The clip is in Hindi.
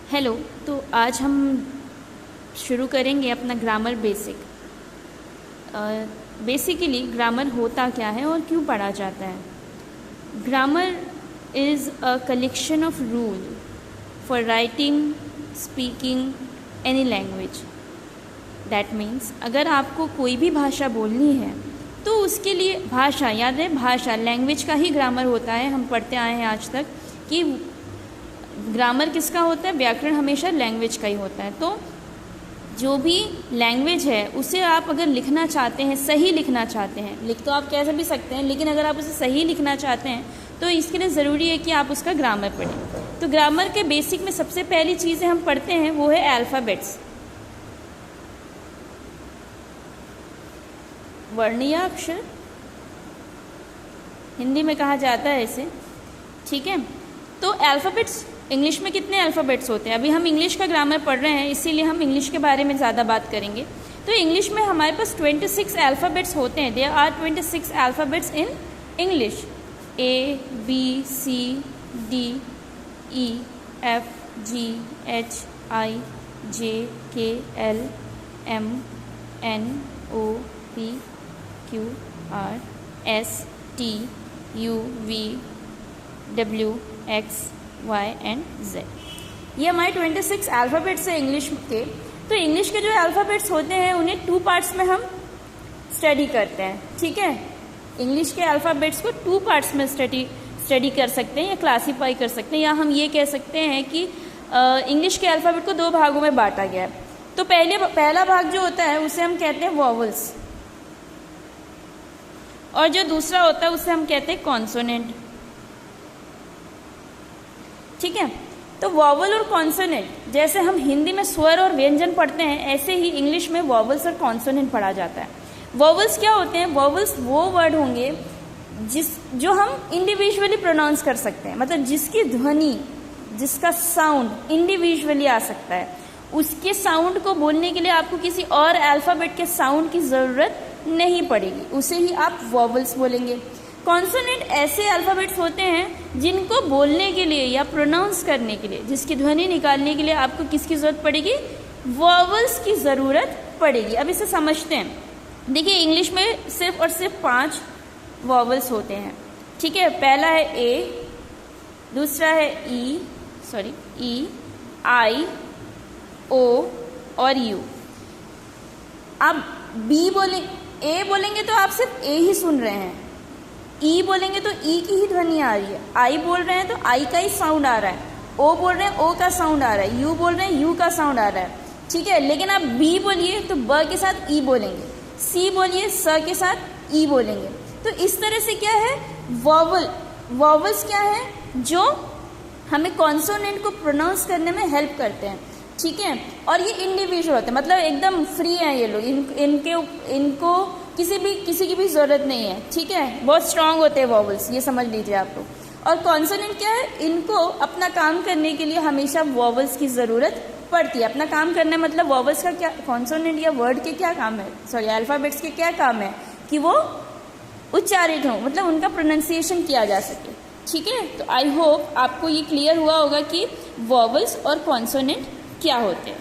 हेलो। तो आज हम शुरू करेंगे अपना ग्रामर बेसिक। बेसिकली ग्रामर होता क्या है और क्यों पढ़ा जाता है। Grammar is a collection of rule for writing, speaking any language. That means अगर आपको कोई भी भाषा बोलनी है तो उसके लिए भाषा, याद है भाषा, लैंग्वेज का ही ग्रामर होता है। हम पढ़ते आए हैं आज तक कि ग्रामर किसका होता है, व्याकरण हमेशा लैंग्वेज का ही होता है। तो जो भी लैंग्वेज है उसे आप अगर लिखना चाहते हैं, सही लिखना चाहते हैं, लिख तो आप कैसे भी सकते हैं, लेकिन अगर आप उसे सही लिखना चाहते हैं तो इसके लिए ज़रूरी है कि आप उसका ग्रामर पढ़ें। तो ग्रामर के बेसिक में सबसे पहली चीज़ें हम पढ़ते हैं वो है अल्फ़ाबेट्स, वर्णीय अक्षर, हिंदी में कहा जाता है इसे, ठीक है। तो अल्फ़ाबेट्स, इंग्लिश में कितने अल्फ़ाबेट्स होते हैं? अभी हम इंग्लिश का ग्रामर पढ़ रहे हैं, इसीलिए हम इंग्लिश के बारे में ज़्यादा बात करेंगे। तो इंग्लिश में हमारे पास 26 अल्फ़ाबेट्स होते हैं। There are 26 alphabets in English. A, B, C, D, E, F, G, H, I, J, K, L, M, N, O, P, Q, R, S, T, U, V, W, X, Y and Z। ये हमारे 26 अल्फ़ाबेट्स हैं इंग्लिश के। तो इंग्लिश के जो अल्फ़ाबेट्स होते हैं उन्हें 2 पार्ट्स में हम स्टडी करते हैं, ठीक है। इंग्लिश के अल्फ़ाबेट्स को 2 पार्ट्स में स्टडी कर सकते हैं या क्लासीफाई कर सकते हैं, या हम ये कह सकते हैं कि इंग्लिश के अल्फ़ाबेट को 2 भागों में बांटा गया है। तो पहला भाग जो होता है उसे हम कहते हैं वॉवल्स, और जो दूसरा होता है उसे हम कहते हैं कॉन्सोनेंट, ठीक है। तो वॉवल और कॉन्सोनेंट, जैसे हम हिंदी में स्वर और व्यंजन पढ़ते हैं, ऐसे ही इंग्लिश में वॉवल्स और कॉन्सोनेंट पढ़ा जाता है। वॉवल्स क्या होते हैं? वॉवल्स वो वर्ड होंगे जो हम इंडिविजुअली प्रोनाउंस कर सकते हैं, मतलब जिसकी ध्वनि, जिसका साउंड इंडिविजुअली आ सकता है। उसके साउंड को बोलने के लिए आपको किसी और अल्फ़ाबेट के साउंड की ज़रूरत नहीं पड़ेगी, उसे ही आप वॉवल्स बोलेंगे। कॉन्सोनेंट ऐसे अल्फ़ाबेट्स होते हैं जिनको बोलने के लिए या प्रोनाउंस करने के लिए, जिसकी ध्वनि निकालने के लिए आपको किसकी ज़रूरत पड़ेगी? वॉवल्स की ज़रूरत पड़ेगी। अब इसे समझते हैं। देखिए, इंग्लिश में सिर्फ और सिर्फ 5 वॉवल्स होते हैं, ठीक है। पहला है ए, दूसरा है ई, आई, ओ और यू। अब बी बोले, ए बोलेंगे तो आप सिर्फ ए ही सुन रहे हैं, ई बोलेंगे तो ई की ही ध्वनि आ रही है, आई बोल रहे हैं तो आई का ही साउंड आ रहा है, ओ बोल रहे हैं ओ का साउंड आ रहा है, यू बोल रहे हैं यू का साउंड आ रहा है, ठीक है। लेकिन आप बी बोलिए तो ब के साथ ई बोलेंगे, सी बोलिए स के साथ ई बोलेंगे। तो इस तरह से क्या है, वॉवल्स क्या है? जो हमें कॉन्सोनेंट को प्रोनाउंस करने में हेल्प करते हैं, ठीक है। और ये इंडिविजुअल होते हैं, मतलब एकदम फ्री हैं ये लोग, इनको किसी की भी ज़रूरत नहीं है, ठीक है। बहुत स्ट्रांग होते हैं वॉवल्स, ये समझ लीजिए आप लोग। और कॉन्सोनेंट क्या है? इनको अपना काम करने के लिए हमेशा वॉवल्स की ज़रूरत पड़ती है। अपना काम करना मतलब वॉवल्स का क्या, कॉन्सोनेंट या वर्ड के क्या काम है, सॉरी अल्फ़ाबेट्स के क्या काम है? कि वो उच्चारित हों, मतलब उनका प्रोनाउंसिएशन किया जा सके, ठीक है। तो आई होप आपको ये क्लियर हुआ होगा कि वॉवल्स और कॉन्सोनेंट क्या होते हैं।